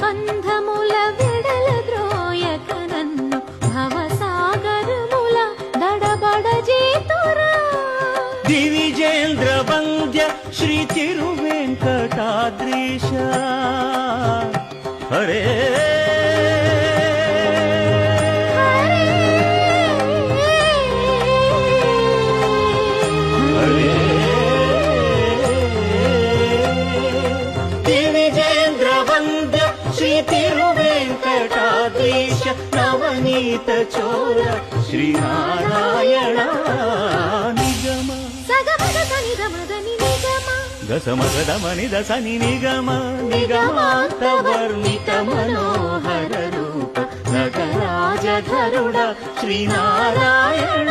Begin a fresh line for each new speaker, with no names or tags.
బంధముల విడల ద్రోయక నన్ను భవసాగరముల దడబడ జీతురా
దివిజేంద్ర వంద్య శ్రీ తిరువెంకటాద్రీశ హరే దివిజేంద్ర వంద్య శ్రీ తిరువెంకటాద్రీశ నవనీత చోర శ్రీనారాయణ నిగమ దశమగదమని దశని నిగమ నిగమాంత వర్ణిత మనోహర రూప నగరాజధరుడ శ్రీనారాయణ